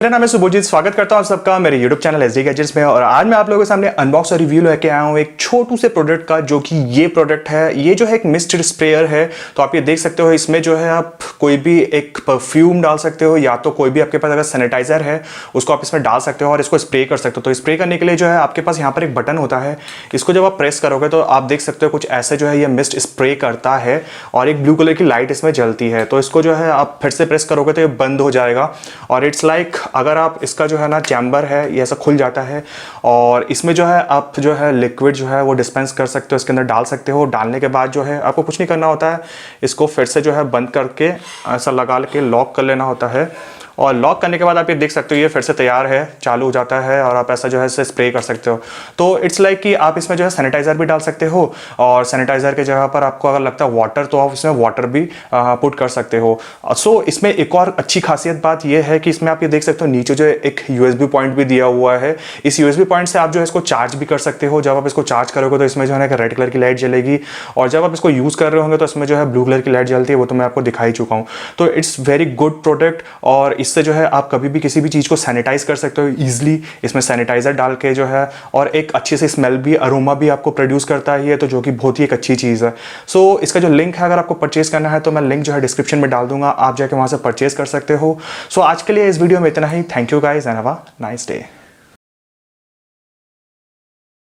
मेरा नाम है सुबोजीत। स्वागत करता हूं आप सबका मेरे YouTube चैनल SD गैजेट्स में। और आज मैं आप लोगों के सामने अनबॉक्स और रिव्यू लेके आया हूं एक छोटू से प्रोडक्ट का, जो कि ये प्रोडक्ट है। ये जो है एक मिस्ट स्प्रेयर है। तो आप ये देख सकते हो, इसमें जो है आप कोई भी एक परफ्यूम डाल सकते हो, या तो कोई भी आपके पास अगर सैनिटाइजर है उसको आप इसमें डाल सकते हो और इसको स्प्रे कर सकते हो। तो स्प्रे करने के लिए जो है आपके पास यहाँ पर एक बटन होता है। इसको जब आप प्रेस करोगे तो आप देख सकते हो कुछ ऐसे जो है ये मिस्ट स्प्रे करता है और एक ब्लू कलर की लाइट इसमें जलती है। तो इसको जो है आप फिर से प्रेस करोगे तो ये बंद हो जाएगा। और इट्स लाइक अगर आप इसका जो है ना चैम्बर है ये ऐसा खुल जाता है और इसमें जो है आप जो है लिक्विड जो है वो डिस्पेंस कर सकते हो, इसके अंदर डाल सकते हो। डालने के बाद जो है आपको कुछ नहीं करना होता है, इसको फिर से जो है बंद करके ऐसा लगा के लॉक कर लेना होता है। और लॉक करने के बाद आप ये देख सकते हो ये फिर से तैयार है, चालू हो जाता है और आप ऐसा जो है इसे स्प्रे कर सकते हो। तो इट्स लाइक कि आप इसमें जो है सैनिटाइजर भी डाल सकते हो और सैनिटाइजर के जगह पर आपको अगर लगता है वाटर तो आप इसमें वाटर भी पुट कर सकते हो। सो इसमें एक और अच्छी खासियत बात ये है कि इसमें आप ये देख सकते हो नीचे जो एक USB पॉइंट भी दिया हुआ है। इस USB पॉइंट से आप जो है इसको चार्ज भी कर सकते हो। जब आप इसको चार्ज करोगे तो इसमें जो है रेड कलर की लाइट जलेगी और जब आप इसको यूज़ कर रहे होंगे तो इसमें जो है ब्लू कलर की लाइट जलती है, वो तो मैं आपको दिखा ही चुका हूँ। तो इट्स वेरी गुड प्रोडक्ट और इससे जो है आप कभी भी किसी भी चीज़ को सैनिटाइज कर सकते हो ईजिली। इसमें सैनिटाइजर डाल के जो है और एक अच्छी सी स्मेल भी, अरोमा भी आपको प्रोड्यूस करता है ये, तो जो कि बहुत ही एक अच्छी चीज़ है। सो इसका जो लिंक है अगर आपको परचेज करना है तो मैं लिंक जो है डिस्क्रिप्शन में डाल दूंगा, आप जाके वहाँ से परचेज कर सकते हो। सो आज के लिए इस वीडियो में इतना ही। Thank you guys and have a nice day.